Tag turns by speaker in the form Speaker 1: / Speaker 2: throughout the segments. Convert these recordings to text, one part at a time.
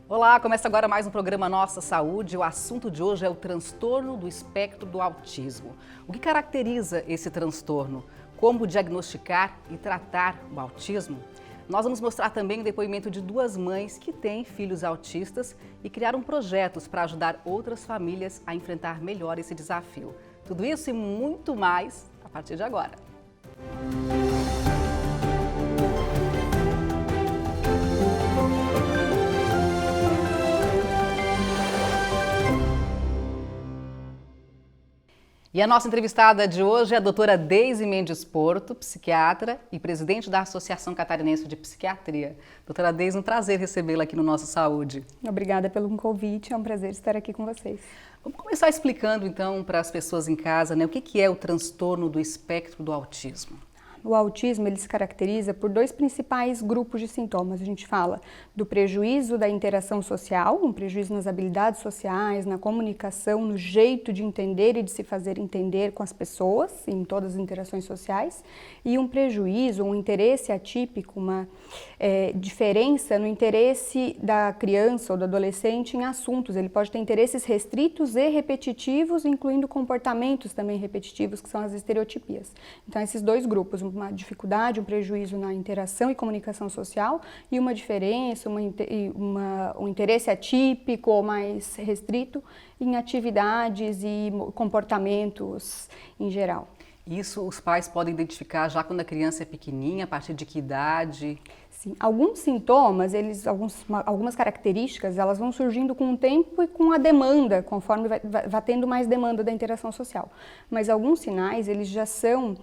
Speaker 1: Olá, começa agora mais um programa Nossa Saúde. O assunto de hoje é o transtorno do espectro do autismo. O que caracteriza esse transtorno? Como diagnosticar e tratar o autismo? Nós vamos mostrar também o depoimento de duas mães que têm filhos autistas e criaram projetos para ajudar outras famílias a enfrentar melhor esse desafio. Tudo isso e muito mais a partir de agora. E a nossa entrevistada de hoje é a doutora Deise Mendes Porto, psiquiatra e presidente da Associação Catarinense de Psiquiatria. Doutora Deise, um prazer recebê-la aqui no Nossa Saúde.
Speaker 2: Obrigada pelo convite, é um prazer estar aqui com vocês.
Speaker 1: Vamos começar explicando então para as pessoas em casa, o que é o transtorno do espectro do autismo?
Speaker 2: O autismo ele se caracteriza por dois principais grupos de sintomas. A gente fala do prejuízo da interação social, um prejuízo nas habilidades sociais, na comunicação, no jeito de entender e de se fazer entender com as pessoas, em todas as interações sociais, e um prejuízo, um interesse atípico, uma diferença no interesse da criança ou do adolescente em assuntos. Ele pode ter interesses restritos e repetitivos, incluindo comportamentos também repetitivos, que são as estereotipias. Então, esses dois grupos, uma dificuldade, um prejuízo na interação e comunicação social e uma diferença, um interesse atípico ou mais restrito em atividades e comportamentos em geral.
Speaker 1: Isso os pais podem identificar já quando a criança é pequenininha, a partir de que idade?
Speaker 2: Sim, alguns sintomas, algumas características, elas vão surgindo com o tempo e com a demanda, conforme vai tendo mais demanda da interação social. Mas alguns sinais, eles já são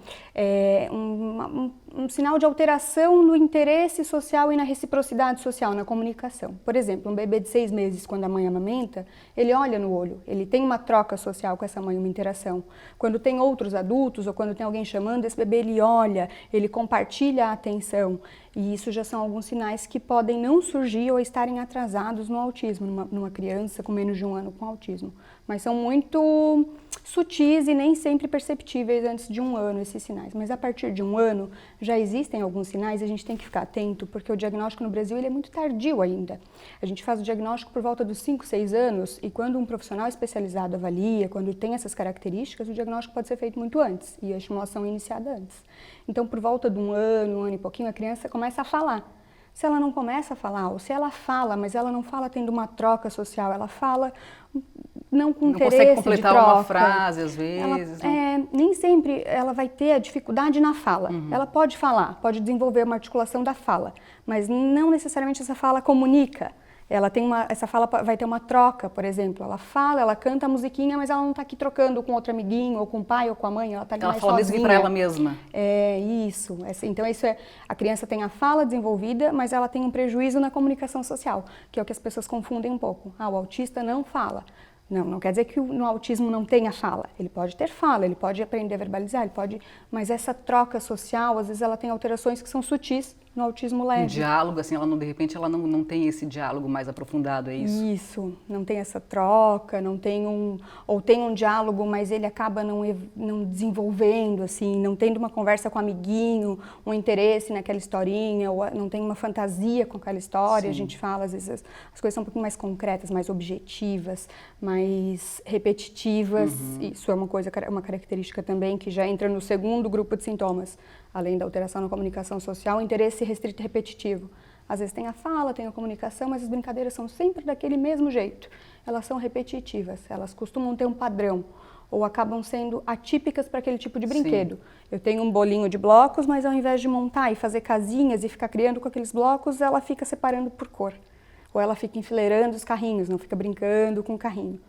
Speaker 2: um sinal de alteração no interesse social e na reciprocidade social, na comunicação. Por exemplo, um bebê de 6 meses, quando a mãe amamenta, ele olha no olho, ele tem uma troca social com essa mãe, uma interação. Quando tem outros adultos ou quando tem alguém chamando, esse bebê ele olha, ele compartilha a atenção. E isso já são alguns sinais que podem não surgir ou estarem atrasados no autismo, numa criança com menos de 1 ano com autismo. Mas são muito sutis e nem sempre perceptíveis antes de 1 ano esses sinais. Mas a partir de 1 ano já existem alguns sinais e a gente tem que ficar atento, porque o diagnóstico no Brasil ele é muito tardio ainda. A gente faz o diagnóstico por volta dos 5, 6 anos e quando um profissional especializado avalia, quando tem essas características, o diagnóstico pode ser feito muito antes e a estimulação é iniciada antes. Então, por volta de 1 ano e pouquinho, a criança começa a falar. Se ela não começa a falar, ou se ela fala, mas ela não fala tendo uma troca social, ela fala não com interesse de troca. Não consegue
Speaker 1: completar uma frase, às vezes.
Speaker 2: Nem sempre ela vai ter a dificuldade na fala. Ela pode falar, pode desenvolver uma articulação da fala, mas não necessariamente essa fala comunica. Essa fala vai ter uma troca, por exemplo. Ela fala, ela canta a musiquinha, mas ela não está aqui trocando com outro amiguinho, ou com o pai, ou com a mãe. Ela está ali mais sozinha.
Speaker 1: Ela fala mesmo para ela mesma.
Speaker 2: É isso. Então, a criança tem a fala desenvolvida, mas ela tem um prejuízo na comunicação social, que é o que as pessoas confundem um pouco. O autista não fala. Não quer dizer que no autismo não tenha fala. Ele pode ter fala, ele pode aprender a verbalizar, mas essa troca social, às vezes ela tem alterações que são sutis no autismo leve.
Speaker 1: Um diálogo, assim, de repente ela não tem esse diálogo mais aprofundado, é isso?
Speaker 2: Isso, não tem essa troca, ou tem um diálogo, mas ele acaba não desenvolvendo, assim, não tendo uma conversa com o amiguinho, um interesse naquela historinha, ou não tem uma fantasia com aquela história. Sim. A gente fala, às vezes, as coisas são um pouquinho mais concretas, mais objetivas, mais repetitivas. Isso é uma característica também que já entra no segundo grupo de sintomas. Além da alteração na comunicação social, o interesse restrito e repetitivo. Às vezes tem a fala, tem a comunicação, mas as brincadeiras são sempre daquele mesmo jeito. Elas são repetitivas, elas costumam ter um padrão ou acabam sendo atípicas para aquele tipo de brinquedo. Sim. Eu tenho um bolinho de blocos, mas ao invés de montar e fazer casinhas e ficar criando com aqueles blocos, ela fica separando por cor. Ou ela fica enfileirando os carrinhos, não fica brincando com o carrinho.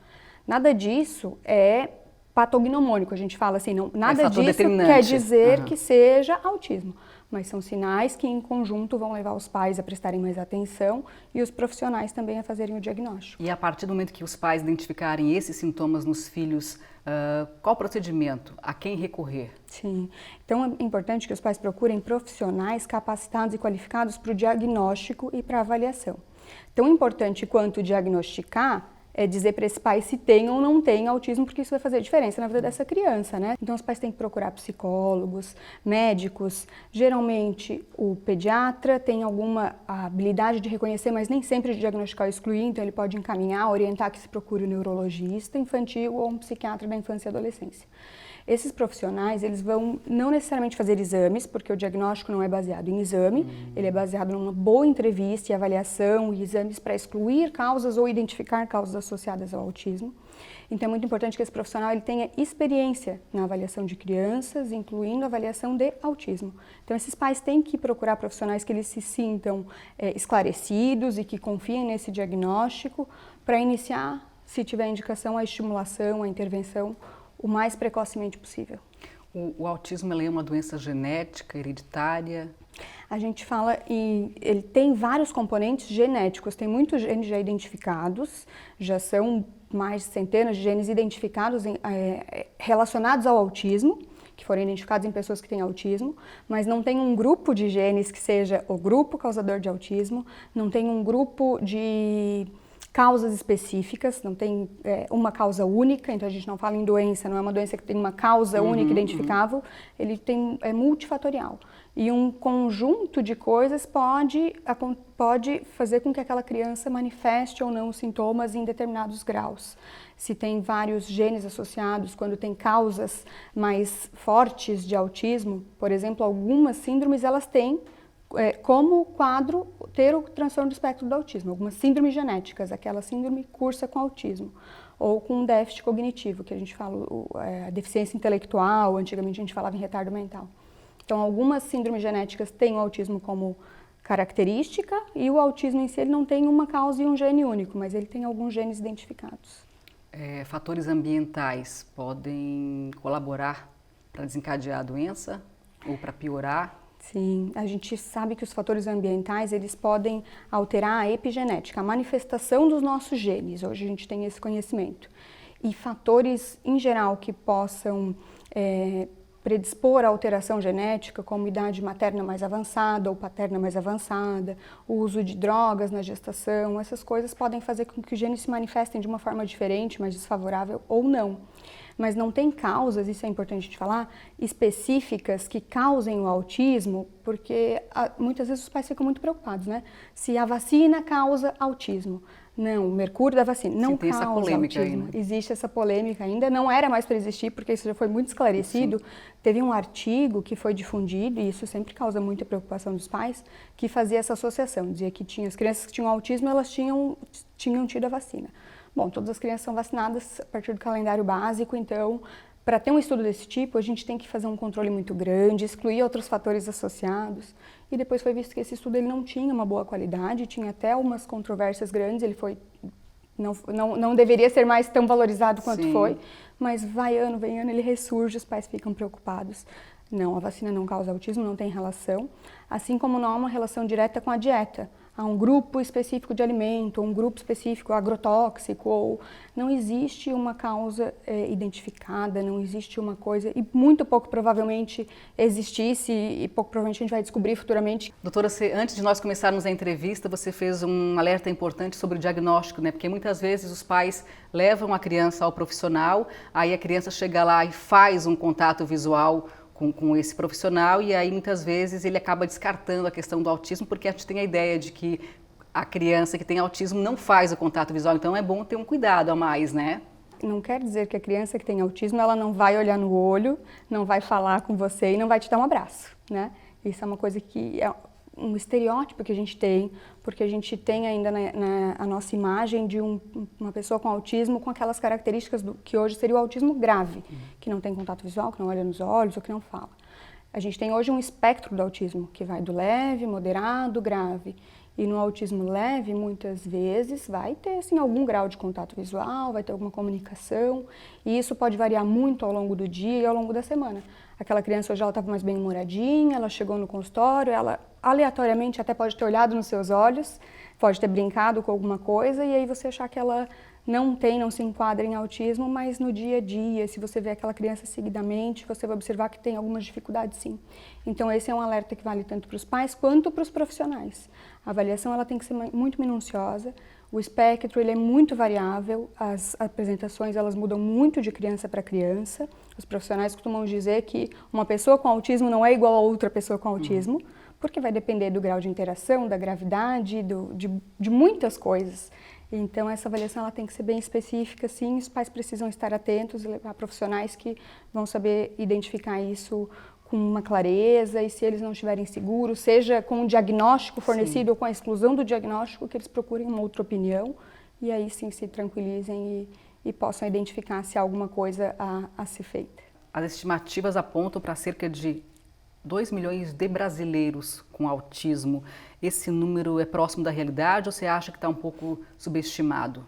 Speaker 2: Nada disso é patognomônico, a gente fala assim, nada disso quer dizer que seja autismo, mas são sinais que em conjunto vão levar os pais a prestarem mais atenção e os profissionais também a fazerem o diagnóstico.
Speaker 1: E a partir do momento que os pais identificarem esses sintomas nos filhos, qual o procedimento? A quem recorrer?
Speaker 2: Sim, então é importante que os pais procurem profissionais capacitados e qualificados para o diagnóstico e para a avaliação. Tão importante quanto diagnosticar dizer para esse pai se tem ou não tem autismo, porque isso vai fazer diferença na vida dessa criança, né? Então os pais têm que procurar psicólogos, médicos. Geralmente o pediatra tem alguma habilidade de reconhecer, mas nem sempre de diagnosticar ou excluir, então ele pode encaminhar, orientar que se procure um neurologista infantil ou um psiquiatra da infância e adolescência. Esses profissionais, eles vão não necessariamente fazer exames, porque o diagnóstico não é baseado em exame, ele é baseado numa boa entrevista e avaliação e exames para excluir causas ou identificar causas associadas ao autismo. Então é muito importante que esse profissional ele tenha experiência na avaliação de crianças, incluindo a avaliação de autismo. Então esses pais têm que procurar profissionais que eles se sintam esclarecidos e que confiem nesse diagnóstico para iniciar, se tiver indicação, a estimulação, a intervenção o mais precocemente possível.
Speaker 1: O autismo é uma doença genética, hereditária?
Speaker 2: A gente fala e ele tem vários componentes genéticos, tem muitos genes já identificados, já são mais de centenas de genes identificados relacionados ao autismo, que foram identificados em pessoas que têm autismo, mas não tem um grupo de genes que seja o grupo causador de autismo, não tem um grupo de causas específicas, não tem uma causa única, então a gente não fala em doença, não é uma doença que tem uma causa única identificável, ele é multifatorial. E um conjunto de coisas pode fazer com que aquela criança manifeste ou não os sintomas em determinados graus. Se tem vários genes associados, quando tem causas mais fortes de autismo, por exemplo, algumas síndromes elas têm como quadro ter o transtorno do espectro do autismo, algumas síndromes genéticas, aquela síndrome cursa com autismo, ou com déficit cognitivo, que a gente fala, a deficiência intelectual, antigamente a gente falava em retardo mental. Então, algumas síndromes genéticas têm o autismo como característica e o autismo em si ele não tem uma causa e um gene único, mas ele tem alguns genes identificados.
Speaker 1: Fatores ambientais podem colaborar para desencadear a doença ou para piorar?
Speaker 2: Sim, a gente sabe que os fatores ambientais, eles podem alterar a epigenética, a manifestação dos nossos genes. Hoje a gente tem esse conhecimento. E fatores, em geral, que possam predispor à alteração genética, como idade materna mais avançada ou paterna mais avançada, o uso de drogas na gestação, essas coisas podem fazer com que os genes se manifestem de uma forma diferente, mais desfavorável ou não. Mas não tem causas, isso é importante de falar, específicas que causem o autismo, porque muitas vezes os pais ficam muito preocupados, né? Se a vacina causa autismo. Não, o mercúrio da vacina não causa
Speaker 1: essa polêmica
Speaker 2: autismo.
Speaker 1: aí, né?
Speaker 2: Existe essa polêmica ainda, não era mais para existir, porque isso já foi muito esclarecido. Sim. Teve um artigo que foi difundido, e isso sempre causa muita preocupação dos pais, que fazia essa associação, dizia que as crianças que tinham autismo, elas tinham tido a vacina. Bom, todas as crianças são vacinadas a partir do calendário básico, então, para ter um estudo desse tipo, a gente tem que fazer um controle muito grande, excluir outros fatores associados. E depois foi visto que esse estudo ele não tinha uma boa qualidade, tinha até algumas controvérsias grandes, ele não deveria ser mais tão valorizado quanto
Speaker 1: Sim.
Speaker 2: foi, mas vem ano, ele ressurge, os pais ficam preocupados. Não, a vacina não causa autismo, não tem relação, assim como não há uma relação direta com a dieta. Há um grupo específico de alimento, um grupo específico agrotóxico, ou não existe uma causa identificada, não existe uma coisa, e muito pouco provavelmente existisse, e pouco provavelmente a gente vai descobrir futuramente.
Speaker 1: Doutora, antes de nós começarmos a entrevista, você fez um alerta importante sobre o diagnóstico, né? Porque muitas vezes os pais levam a criança ao profissional, aí a criança chega lá e faz um contato visual com esse profissional e aí muitas vezes ele acaba descartando a questão do autismo porque a gente tem a ideia de que a criança que tem autismo não faz o contato visual, então é bom ter um cuidado a mais, né?
Speaker 2: Não quer dizer que a criança que tem autismo, ela não vai olhar no olho, não vai falar com você e não vai te dar um abraço, né? Isso é uma coisa que é um estereótipo que a gente tem, porque a gente tem ainda a nossa imagem de uma pessoa com autismo com aquelas características que hoje seria o autismo grave, que não tem contato visual, que não olha nos olhos ou que não fala. A gente tem hoje um espectro do autismo, que vai do leve, moderado, grave. E no autismo leve, muitas vezes, vai ter assim, algum grau de contato visual, vai ter alguma comunicação, e isso pode variar muito ao longo do dia e ao longo da semana. Aquela criança hoje ela estava mais bem humoradinha, ela chegou no consultório, ela aleatoriamente até pode ter olhado nos seus olhos, pode ter brincado com alguma coisa, e aí você achar que ela não se enquadra em autismo, mas no dia a dia, se você vê aquela criança seguidamente, você vai observar que tem algumas dificuldades sim. Então esse é um alerta que vale tanto para os pais quanto para os profissionais. A avaliação ela tem que ser muito minuciosa, O espectro ele é muito variável, as apresentações elas mudam muito de criança para criança. Os profissionais costumam dizer que uma pessoa com autismo não é igual a outra pessoa com autismo, porque vai depender do grau de interação, da gravidade, de muitas coisas. Então essa avaliação ela tem que ser bem específica, sim, os pais precisam estar atentos, levar profissionais que vão saber identificar isso com uma clareza, e se eles não estiverem seguros, seja com o diagnóstico fornecido ou com a exclusão do diagnóstico, que eles procurem uma outra opinião e aí sim se tranquilizem e possam identificar se há alguma coisa a ser feita.
Speaker 1: As estimativas apontam para cerca de 2 milhões de brasileiros com autismo. Esse número é próximo da realidade ou você acha que está um pouco subestimado?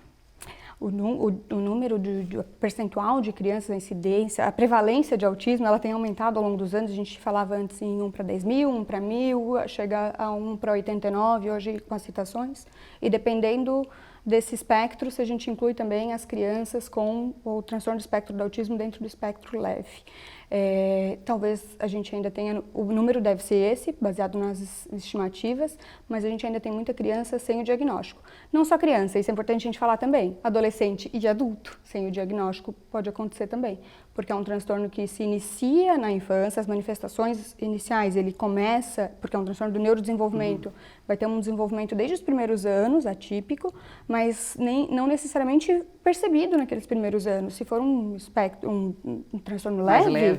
Speaker 2: O número de percentual de crianças, a incidência, a prevalência de autismo, ela tem aumentado ao longo dos anos. A gente falava antes em 1 para 10 mil, 1 para 1000, chega a 1 para 89 hoje com as citações. E dependendo desse espectro, se a gente inclui também as crianças com o transtorno do espectro do autismo dentro do espectro leve. Talvez a gente ainda tenha, o número deve ser esse, baseado nas estimativas, mas a gente ainda tem muita criança sem o diagnóstico. Não só criança, isso é importante a gente falar também, adolescente e adulto sem o diagnóstico pode acontecer também, porque é um transtorno que se inicia na infância, as manifestações iniciais, ele começa, porque é um transtorno do neurodesenvolvimento, vai ter um desenvolvimento desde os primeiros anos, atípico, mas não necessariamente percebido naqueles primeiros anos. Se for um transtorno leve,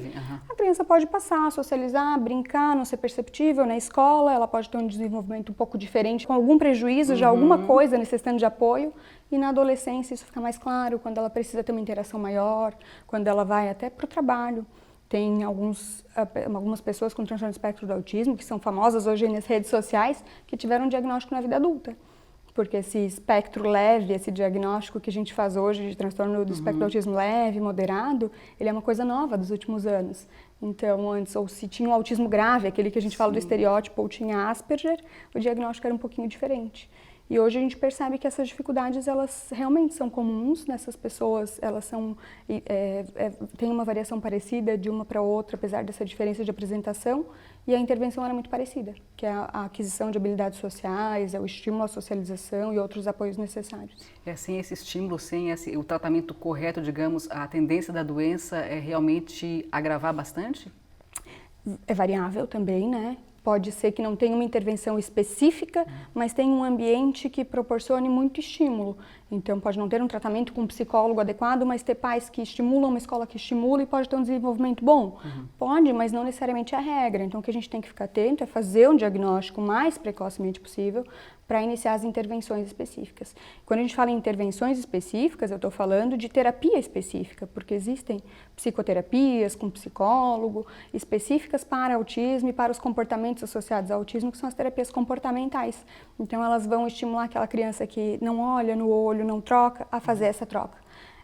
Speaker 2: a criança pode passar, socializar, brincar, não ser perceptível na escola, ela pode ter um desenvolvimento um pouco diferente, com algum prejuízo, já alguma coisa necessitando de apoio, e na adolescência isso fica mais claro, quando ela precisa ter uma interação maior, quando ela vai até para o trabalho. Tem algumas pessoas com transtorno do espectro do autismo, que são famosas hoje nas redes sociais, que tiveram um diagnóstico na vida adulta. Porque esse espectro leve, esse diagnóstico que a gente faz hoje de transtorno do espectro do autismo leve, moderado, ele é uma coisa nova dos últimos anos. Então, antes, ou se tinha um autismo grave, aquele que a gente fala do estereótipo, ou tinha Asperger, o diagnóstico era um pouquinho diferente. E hoje a gente percebe que essas dificuldades, elas realmente são comuns nessas pessoas, elas têm uma variação parecida de uma para outra, apesar dessa diferença de apresentação, e a intervenção era muito parecida, que é a aquisição de habilidades sociais, é o estímulo à socialização e outros apoios necessários.
Speaker 1: Sem esse estímulo, sem o tratamento correto, digamos, a tendência da doença é realmente agravar bastante?
Speaker 2: É variável também, né? Pode ser que não tenha uma intervenção específica, mas tenha um ambiente que proporcione muito estímulo. Então, pode não ter um tratamento com um psicólogo adequado, mas ter pais que estimulam, uma escola que estimula e pode ter um desenvolvimento bom. Pode, mas não necessariamente é a regra. Então, o que a gente tem que ficar atento é fazer um diagnóstico o mais precocemente possível para iniciar as intervenções específicas. Quando a gente fala em intervenções específicas, eu estou falando de terapia específica, porque existem psicoterapias com psicólogo, específicas para autismo e para os comportamentos associados ao autismo, que são as terapias comportamentais. Então, elas vão estimular aquela criança que não olha no olho, não troca, a fazer essa troca.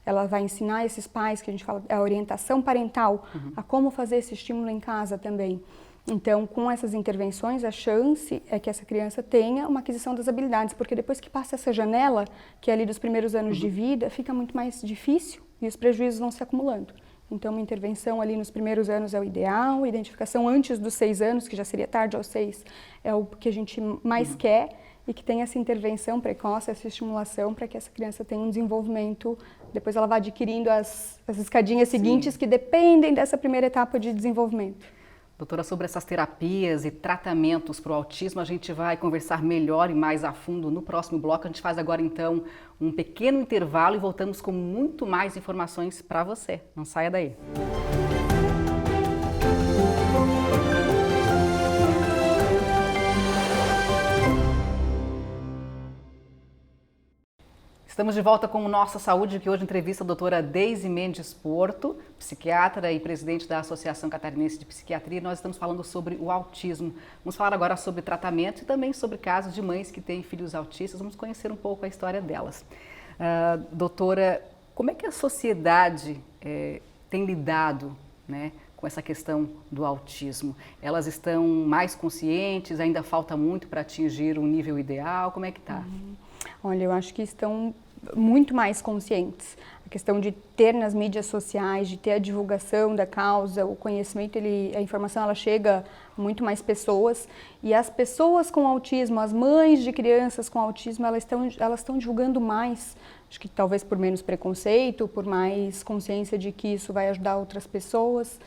Speaker 2: Ela vai ensinar esses pais, que a gente fala, a orientação parental, a como fazer esse estímulo em casa também. Então, com essas intervenções, a chance é que essa criança tenha uma aquisição das habilidades, porque depois que passa essa janela, que é ali dos primeiros anos de vida, fica muito mais difícil e os prejuízos vão se acumulando. Então, uma intervenção ali nos primeiros anos é o ideal, identificação antes dos 6 anos, que já seria tarde aos 6, é o que a gente mais quer, e que tenha essa intervenção precoce, essa estimulação para que essa criança tenha um desenvolvimento, depois ela vai adquirindo as escadinhas seguintes que dependem dessa primeira etapa de desenvolvimento.
Speaker 1: Doutora, sobre essas terapias e tratamentos para o autismo, a gente vai conversar melhor e mais a fundo no próximo bloco. A gente faz agora, então, um pequeno intervalo e voltamos com muito mais informações para você. Não saia daí. Estamos de volta com o Nossa Saúde, que hoje entrevista a doutora Deise Mendes Porto, psiquiatra e presidente da Associação Catarinense de Psiquiatria. Nós estamos falando sobre o autismo. Vamos falar agora sobre tratamento e também sobre casos de mães que têm filhos autistas. Vamos conhecer um pouco a história delas. Doutora, como é que a sociedade tem lidado, né, com essa questão do autismo? Elas estão mais conscientes? Ainda falta muito para atingir o nível ideal? Como é que está?
Speaker 2: Olha, eu acho que estão muito mais conscientes. questão de ter nas mídias sociais, de ter a divulgação da causa, o conhecimento, a informação ela chega a muito mais pessoas, e as pessoas com autismo, as mães de crianças com autismo, elas estão divulgando mais, acho que talvez por menos preconceito, por mais consciência de que isso vai ajudar outras pessoas.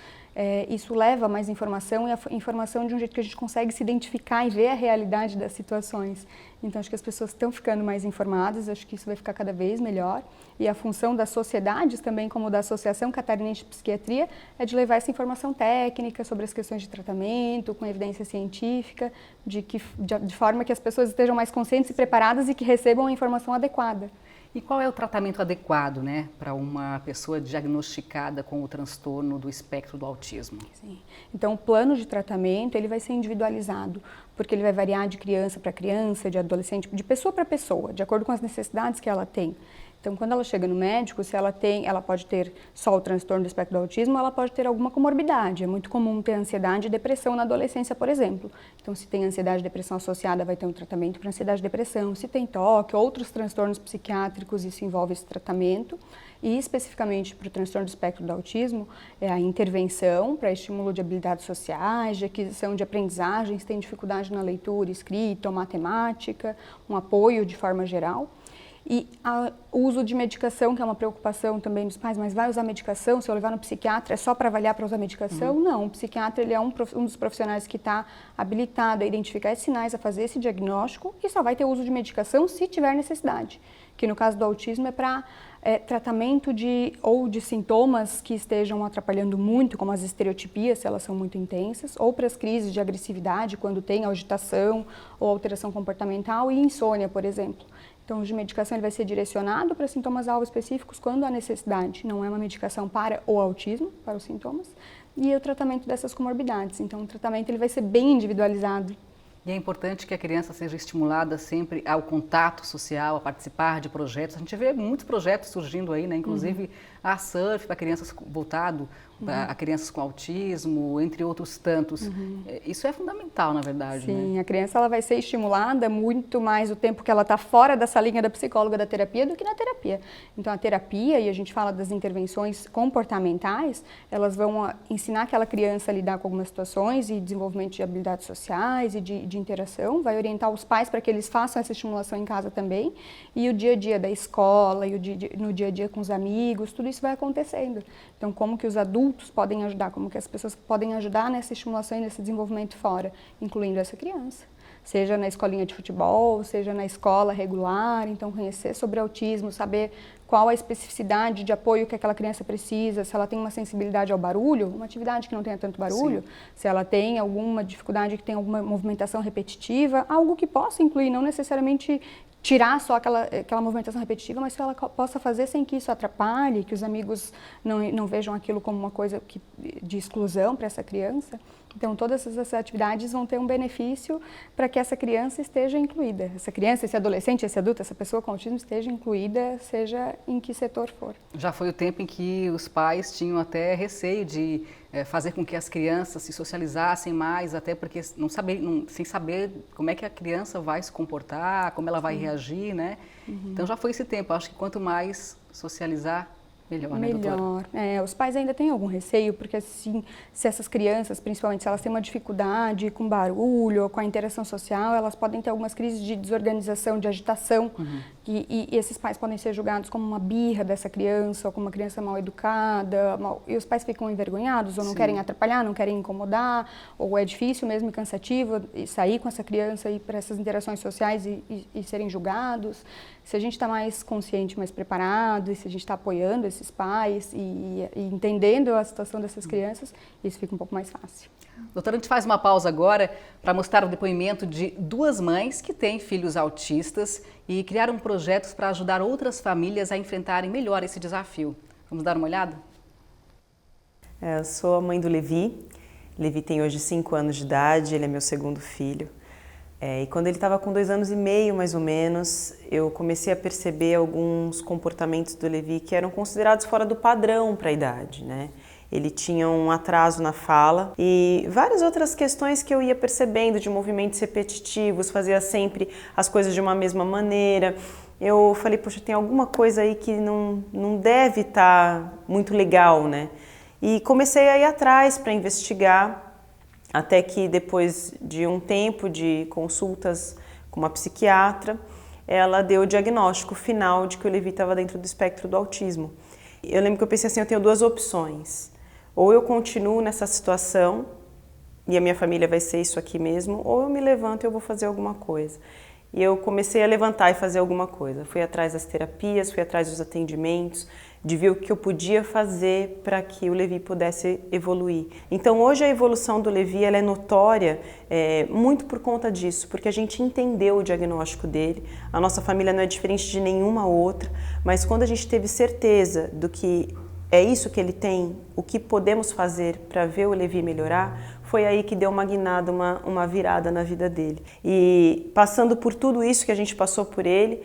Speaker 2: Isso leva mais informação, e a informação de um jeito que a gente consegue se identificar e ver a realidade das situações. Então, acho que as pessoas estão ficando mais informadas, acho que isso vai ficar cada vez melhor. E a função das sociedades, também como da Associação Catarinense de Psiquiatria, é de levar essa informação técnica sobre as questões de tratamento, com evidência científica, de forma que as pessoas estejam mais conscientes e preparadas e que recebam a informação adequada.
Speaker 1: E qual é o tratamento adequado, né, para uma pessoa diagnosticada com o transtorno do espectro do autismo?
Speaker 2: Sim. Então, o plano de tratamento ele vai ser individualizado, porque ele vai variar de criança para criança, de adolescente, de pessoa para pessoa, de acordo com as necessidades que ela tem. Então, quando ela chega no médico, se ela pode ter só o transtorno do espectro do autismo, ela pode ter alguma comorbidade. É muito comum ter ansiedade e depressão na adolescência, por exemplo. Então, se tem ansiedade e depressão associada, vai ter um tratamento para ansiedade e depressão. Se tem TOC, outros transtornos psiquiátricos, isso envolve esse tratamento. E, especificamente para o transtorno do espectro do autismo, é a intervenção para estímulo de habilidades sociais, de aquisição de aprendizagens, tem dificuldade na leitura, escrita ou matemática, um apoio de forma geral. E o uso de medicação, que é uma preocupação também dos pais, mas vai usar medicação, se eu levar no psiquiatra, é só para avaliar para usar medicação? Não, o psiquiatra ele é um dos profissionais que está habilitado a identificar esses sinais, a fazer esse diagnóstico, e só vai ter uso de medicação se tiver necessidade, que no caso do autismo é para tratamento de sintomas que estejam atrapalhando muito, como as estereotipias, se elas são muito intensas, ou para as crises de agressividade, quando tem agitação ou alteração comportamental, e insônia, por exemplo. Então, o de medicação ele vai ser direcionado para sintomas-alvo específicos quando há necessidade. Não é uma medicação para o autismo, para os sintomas, e o tratamento dessas comorbidades. Então, o tratamento ele vai ser bem individualizado.
Speaker 1: E é importante que a criança seja estimulada sempre ao contato social, a participar de projetos. A gente vê muitos projetos surgindo aí, né? Inclusive a surf para crianças voltado a crianças com autismo, entre outros tantos. Isso é fundamental, na verdade.
Speaker 2: Sim,
Speaker 1: né?
Speaker 2: A criança ela vai ser estimulada muito mais o tempo que ela está fora dessa linha da psicóloga da terapia do que na terapia. Então, a terapia, e a gente fala das intervenções comportamentais, elas vão ensinar aquela criança a lidar com algumas situações e desenvolvimento de habilidades sociais e de interação, vai orientar os pais para que eles façam essa estimulação em casa também, e o dia a dia da escola, e no dia a dia com os amigos, tudo isso vai acontecendo. Então, como que os adultos podem ajudar, como que as pessoas podem ajudar nessa estimulação e nesse desenvolvimento fora, incluindo essa criança. Seja na escolinha de futebol, seja na escola regular, então conhecer sobre autismo, saber qual a especificidade de apoio que aquela criança precisa, se ela tem uma sensibilidade ao barulho, uma atividade que não tenha tanto barulho, se ela tem alguma dificuldade que tem alguma movimentação repetitiva, algo que possa incluir, não necessariamente tirar só aquela movimentação repetitiva, mas que ela possa fazer sem que isso atrapalhe, que os amigos não vejam aquilo como uma coisa de exclusão para essa criança. Então, todas essas atividades vão ter um benefício para que essa criança esteja incluída. Essa criança, esse adolescente, esse adulto, essa pessoa com autismo esteja incluída, seja em que setor for. Já
Speaker 1: foi o tempo em que os pais tinham até receio de fazer com que as crianças se socializassem mais, até porque sem saber como é que a criança vai se comportar, como ela vai reagir, né? Então, já foi esse tempo. Acho que quanto mais socializar, melhor, né, doutora?
Speaker 2: Os pais ainda têm algum receio, porque assim, se essas crianças, principalmente se elas têm uma dificuldade com barulho ou com a interação social, elas podem ter algumas crises de desorganização, de agitação, e esses pais podem ser julgados como uma birra dessa criança, ou como uma criança mal educada, e os pais ficam envergonhados, ou não querem atrapalhar, não querem incomodar, ou é difícil mesmo e cansativo sair com essa criança e ir para essas interações sociais e serem julgados. Se a gente está mais consciente, mais preparado, e se a gente está apoiando esses pais e entendendo a situação dessas crianças, isso fica um pouco mais fácil.
Speaker 1: Doutora, a gente faz uma pausa agora para mostrar o depoimento de duas mães que têm filhos autistas e criaram projetos para ajudar outras famílias a enfrentarem melhor esse desafio. Vamos dar uma olhada?
Speaker 3: Eu sou a mãe do Levi. Levi tem hoje 5 anos de idade, ele é meu segundo filho. E quando ele estava com 2 anos e meio, mais ou menos, eu comecei a perceber alguns comportamentos do Levi que eram considerados fora do padrão para a idade, né? Ele tinha um atraso na fala e várias outras questões que eu ia percebendo de movimentos repetitivos, fazia sempre as coisas de uma mesma maneira. eu falei, poxa, tem alguma coisa aí que não deve estar muito legal, né? E comecei a ir atrás para investigar, até que depois de um tempo de consultas com uma psiquiatra, ela deu o diagnóstico final de que o Levi estava dentro do espectro do autismo. Eu lembro que eu pensei assim, eu tenho duas opções. Ou eu continuo nessa situação e a minha família vai ser isso aqui mesmo, ou eu me levanto e eu vou fazer alguma coisa. E eu comecei a levantar e fazer alguma coisa. Fui atrás das terapias, fui atrás dos atendimentos, de ver o que eu podia fazer para que o Levi pudesse evoluir. Então hoje a evolução do Levi ela é notória muito por conta disso, porque a gente entendeu o diagnóstico dele, a nossa família não é diferente de nenhuma outra, mas quando a gente teve certeza do que é isso que ele tem, o que podemos fazer para ver o Levi melhorar, foi aí que deu uma guinada, uma virada na vida dele. E passando por tudo isso que a gente passou por ele,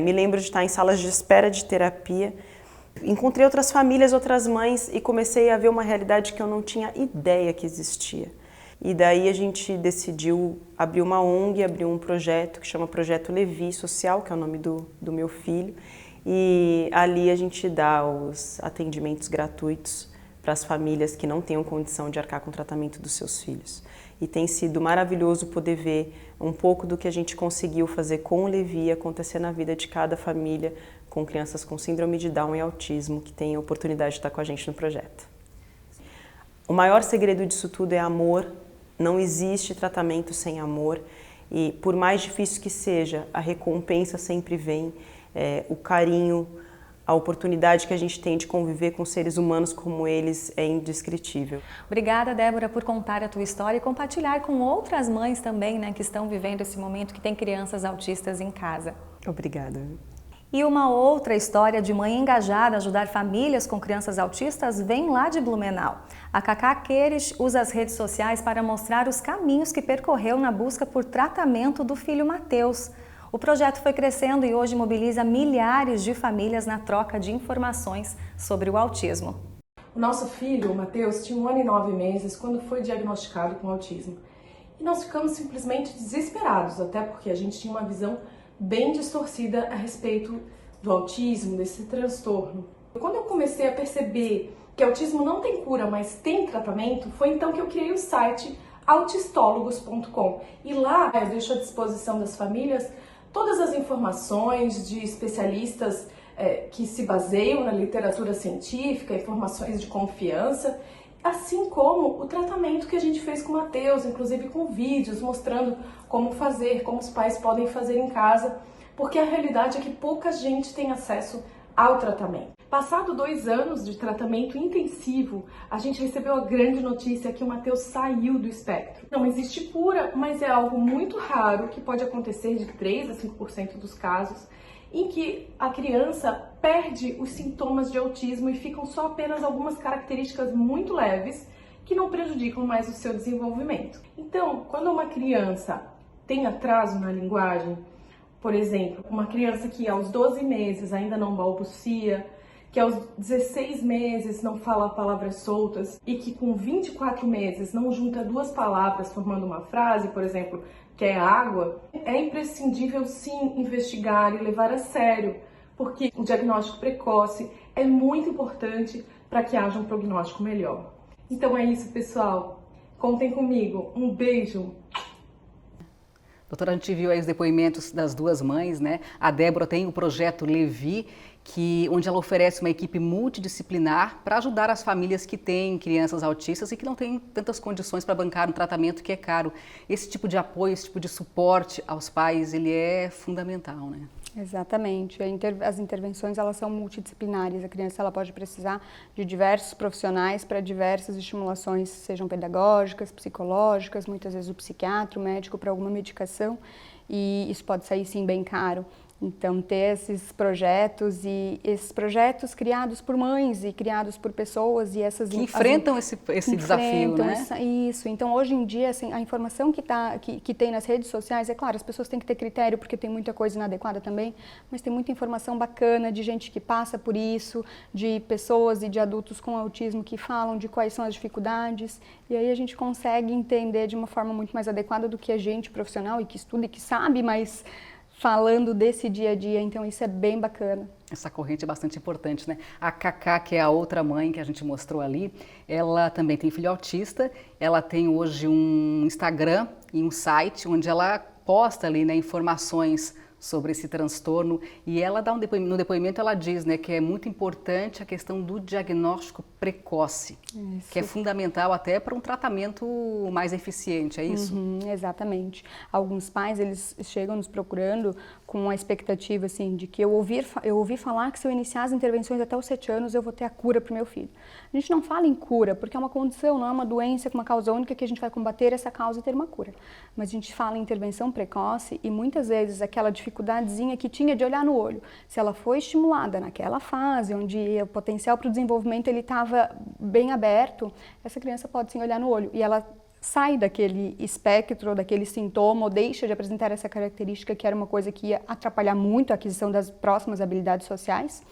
Speaker 3: me lembro de estar em salas de espera de terapia, encontrei outras famílias, outras mães e comecei a ver uma realidade que eu não tinha ideia que existia. E daí a gente decidiu abrir uma ONG, abrir um projeto que chama Projeto Levi Social, que é o nome do meu filho. E ali a gente dá os atendimentos gratuitos para as famílias que não tenham condição de arcar com o tratamento dos seus filhos. E tem sido maravilhoso poder ver um pouco do que a gente conseguiu fazer com o Levi acontecer na vida de cada família com crianças com síndrome de Down e autismo que tem a oportunidade de estar com a gente no projeto. O maior segredo disso tudo é amor. Não existe tratamento sem amor e por mais difícil que seja, a recompensa sempre vem, o carinho, a oportunidade que a gente tem de conviver com seres humanos como eles é indescritível.
Speaker 4: Obrigada, Débora, por contar a tua história e compartilhar com outras mães também, né, que estão vivendo esse momento, que tem crianças autistas em casa.
Speaker 3: Obrigada.
Speaker 4: E uma outra história de mãe engajada a ajudar famílias com crianças autistas vem lá de Blumenau. A Cacá Queires usa as redes sociais para mostrar os caminhos que percorreu na busca por tratamento do filho Matheus. O projeto foi crescendo e hoje mobiliza milhares de famílias na troca de informações sobre o autismo.
Speaker 5: O nosso filho, o Matheus, tinha 1 ano e 9 meses quando foi diagnosticado com autismo. E nós ficamos simplesmente desesperados, até porque a gente tinha uma visão bem distorcida a respeito do autismo, desse transtorno. Quando eu comecei a perceber que autismo não tem cura, mas tem tratamento, foi então que eu criei o site autistólogos.com. E lá eu deixo à disposição das famílias todas as informações de especialistas que se baseiam na literatura científica, informações de confiança, assim como o tratamento que a gente fez com o Matheus, inclusive com vídeos mostrando como fazer, como os pais podem fazer em casa, porque a realidade é que pouca gente tem acesso ao tratamento. Passado 2 anos de tratamento intensivo, a gente recebeu a grande notícia que o Matheus saiu do espectro. Não existe cura, mas é algo muito raro que pode acontecer de 3 a 5% dos casos, em que a criança perde os sintomas de autismo e ficam só apenas algumas características muito leves que não prejudicam mais o seu desenvolvimento. Então, quando uma criança tem atraso na linguagem, por exemplo, uma criança que aos 12 meses ainda não balbucia, que aos 16 meses não fala palavras soltas e que com 24 meses não junta 2 palavras formando uma frase, por exemplo, que é água, é imprescindível sim investigar e levar a sério, porque o diagnóstico precoce é muito importante para que haja um prognóstico melhor. Então é isso, pessoal. Contem comigo. Um beijo.
Speaker 1: Doutora, a gente viu aí os depoimentos das 2 mães, né? A Débora tem o projeto Levi, onde ela oferece uma equipe multidisciplinar para ajudar as famílias que têm crianças autistas e que não têm tantas condições para bancar um tratamento que é caro. Esse tipo de apoio, esse tipo de suporte aos pais, ele é fundamental, né?
Speaker 2: Exatamente. As intervenções elas são multidisciplinares. A criança ela pode precisar de diversos profissionais para diversas estimulações, sejam pedagógicas, psicológicas, muitas vezes o psiquiatra, o médico para alguma medicação, e isso pode sair sim bem caro. Então, ter esses projetos criados por mães e criados por pessoas e essas...
Speaker 1: Que enfrentam esse desafio, né?
Speaker 2: Isso. Então, hoje em dia, assim, a informação que tem nas redes sociais, é claro, as pessoas têm que ter critério porque tem muita coisa inadequada também, mas tem muita informação bacana de gente que passa por isso, de pessoas e de adultos com autismo que falam de quais são as dificuldades, e aí a gente consegue entender de uma forma muito mais adequada do que a gente, profissional, e que estuda e que sabe, mas falando desse dia a dia, então isso é bem bacana.
Speaker 1: Essa corrente é bastante importante, né? A Cacá, que é a outra mãe que a gente mostrou ali, ela também tem filho autista, ela tem hoje um Instagram e um site onde ela posta ali, né, informações sobre esse transtorno, e ela dá no depoimento ela diz, né, que é muito importante a questão do diagnóstico precoce, que é fundamental até para um tratamento mais eficiente, é isso?
Speaker 2: Exatamente. Alguns pais, eles chegam nos procurando com a expectativa, assim, de que eu ouvi falar que se eu iniciar as intervenções até os 7 anos, eu vou ter a cura para o meu filho. A gente não fala em cura, porque é uma condição, não é uma doença com uma causa única que a gente vai combater essa causa e ter uma cura. Mas a gente fala em intervenção precoce e muitas vezes aquela dificuldadezinha que tinha de olhar no olho, se ela foi estimulada naquela fase, onde o potencial para o desenvolvimento ele estava bem aberto, essa criança pode sim olhar no olho e ela sai daquele espectro, daquele sintoma, ou deixa de apresentar essa característica que era uma coisa que ia atrapalhar muito a aquisição das próximas habilidades sociais.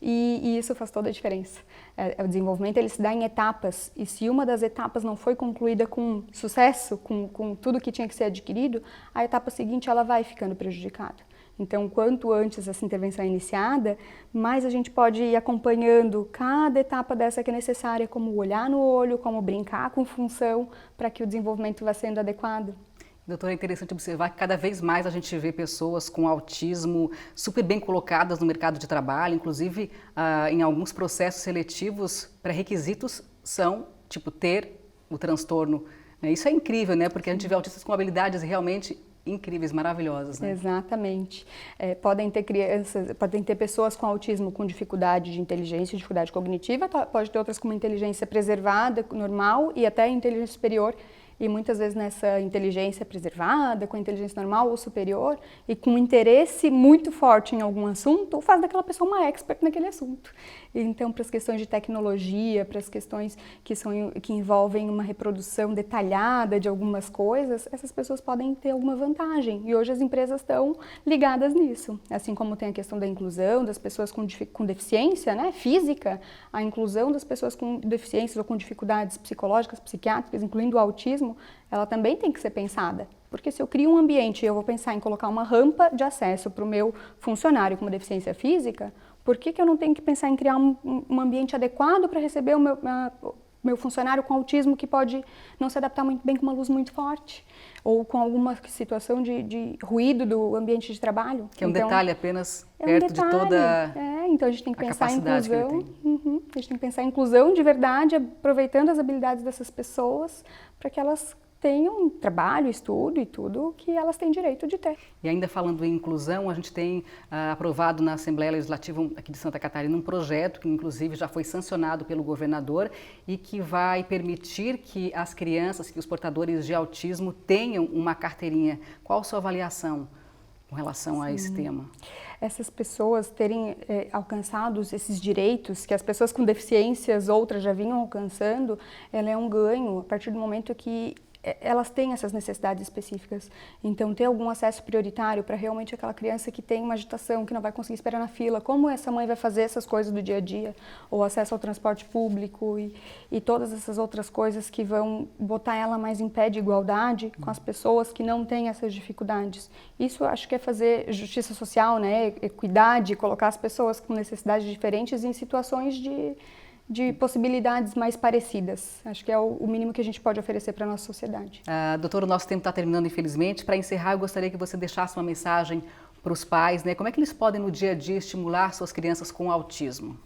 Speaker 2: E isso faz toda a diferença. O desenvolvimento ele se dá em etapas, e se uma das etapas não foi concluída com sucesso, com tudo que tinha que ser adquirido, a etapa seguinte ela vai ficando prejudicada. Então, quanto antes essa intervenção é iniciada, mais a gente pode ir acompanhando cada etapa dessa que é necessária, como olhar no olho, como brincar com função, para que o desenvolvimento vá sendo adequado.
Speaker 1: Doutora, é interessante observar que cada vez mais a gente vê pessoas com autismo super bem colocadas no mercado de trabalho, inclusive em alguns processos seletivos, pré-requisitos são, tipo, ter o transtorno. Isso é incrível, né? Porque a gente vê autistas com habilidades realmente incríveis, maravilhosas, né?
Speaker 2: Exatamente. Podem ter pessoas com autismo com dificuldade de inteligência, dificuldade cognitiva, pode ter outras com uma inteligência preservada, normal e até inteligência superior. E muitas vezes nessa inteligência preservada, com a inteligência normal ou superior, e com um interesse muito forte em algum assunto, faz daquela pessoa uma expert naquele assunto. Então, para as questões de tecnologia, para as questões que envolvem uma reprodução detalhada de algumas coisas, essas pessoas podem ter alguma vantagem. E hoje as empresas estão ligadas nisso. Assim como tem a questão da inclusão das pessoas com deficiência, né, física, a inclusão das pessoas com deficiências ou com dificuldades psicológicas, psiquiátricas, incluindo o autismo, ela também tem que ser pensada. Porque se eu crio um ambiente e eu vou pensar em colocar uma rampa de acesso para o meu funcionário com uma deficiência física, por que eu não tenho que pensar em criar um ambiente adequado para receber o meu funcionário com autismo que pode não se adaptar muito bem com uma luz muito forte? Ou com alguma situação de ruído do ambiente de trabalho?
Speaker 1: Que é um detalhe apenas perto de toda
Speaker 2: então a gente tem que pensar em inclusão.
Speaker 1: A
Speaker 2: gente tem que pensar em inclusão de verdade, aproveitando as habilidades dessas pessoas para que elas tenham trabalho, estudo e tudo que elas têm direito de ter.
Speaker 1: E ainda falando em inclusão, a gente tem aprovado na Assembleia Legislativa aqui de Santa Catarina um projeto que inclusive já foi sancionado pelo governador e que vai permitir que as crianças, que os portadores de autismo tenham uma carteirinha. Qual a sua avaliação com relação a esse tema?
Speaker 2: Essas pessoas terem alcançado esses direitos que as pessoas com deficiências outras já vinham alcançando, ela é um ganho a partir do momento que elas têm essas necessidades específicas. Então, ter algum acesso prioritário para realmente aquela criança que tem uma agitação, que não vai conseguir esperar na fila, como essa mãe vai fazer essas coisas do dia a dia, ou acesso ao transporte público e todas essas outras coisas que vão botar ela mais em pé de igualdade com as pessoas que não têm essas dificuldades. Isso eu acho que é fazer justiça social, né? Equidade, colocar as pessoas com necessidades diferentes em situações de possibilidades mais parecidas. Acho que é o mínimo que a gente pode oferecer para a nossa sociedade.
Speaker 1: Doutor, o nosso tempo está terminando, infelizmente. Para encerrar, eu gostaria que você deixasse uma mensagem para os pais, né? Como é que eles podem, no dia a dia, estimular suas crianças com autismo?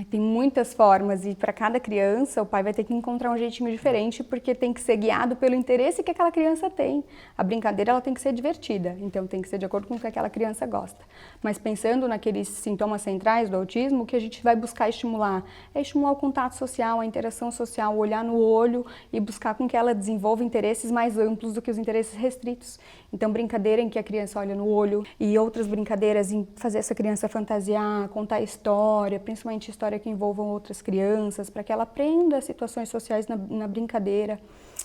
Speaker 2: Tem muitas formas e para cada criança o pai vai ter que encontrar um jeitinho diferente porque tem que ser guiado pelo interesse que aquela criança tem. A brincadeira ela tem que ser divertida, então tem que ser de acordo com o que aquela criança gosta. Mas pensando naqueles sintomas centrais do autismo, o que a gente vai buscar estimular é estimular o contato social, a interação social, olhar no olho e buscar com que ela desenvolva interesses mais amplos do que os interesses restritos. Então brincadeira em que a criança olha no olho e outras brincadeiras em fazer essa criança fantasiar, contar história, principalmente história que envolvam outras crianças, para que ela aprenda situações sociais na brincadeira.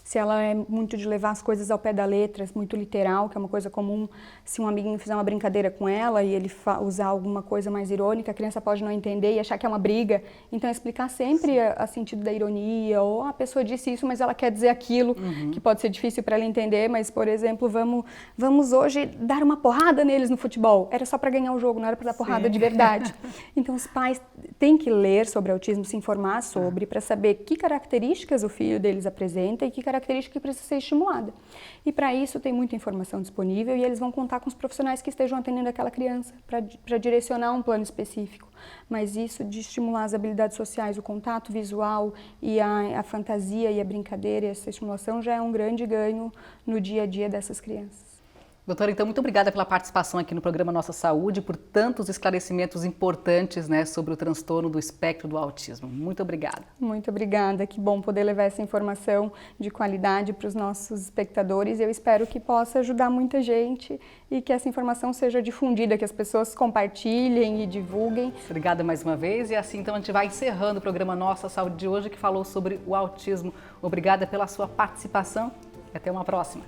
Speaker 2: se ela é muito de levar as coisas ao pé da letra, muito literal, que é uma coisa comum, se um amiguinho fizer uma brincadeira com ela e ele usar alguma coisa mais irônica, a criança pode não entender e achar que é uma briga. Então, explicar sempre a sentido da ironia, ou a pessoa disse isso, mas ela quer dizer aquilo, que pode ser difícil para ela entender, mas, por exemplo, vamos hoje dar uma porrada neles no futebol. Era só para ganhar o jogo, não era para dar porrada de verdade. Então, os pais têm que ler sobre autismo, se informar sobre, para saber que características o filho deles apresenta e que característica precisa ser estimulada. E para isso tem muita informação disponível e eles vão contar com os profissionais que estejam atendendo aquela criança para direcionar um plano específico. Mas isso de estimular as habilidades sociais, o contato visual e a fantasia e a brincadeira e essa estimulação já é um grande ganho no dia a dia dessas crianças.
Speaker 1: Doutora, então, muito obrigada pela participação aqui no programa Nossa Saúde, por tantos esclarecimentos importantes, né, sobre o transtorno do espectro do autismo. Muito obrigada.
Speaker 2: Muito obrigada, que bom poder levar essa informação de qualidade para os nossos espectadores. Eu espero que possa ajudar muita gente e que essa informação seja difundida, que as pessoas compartilhem e divulguem.
Speaker 1: Obrigada mais uma vez e assim então a gente vai encerrando o programa Nossa Saúde de hoje, que falou sobre o autismo. Obrigada pela sua participação e até uma próxima.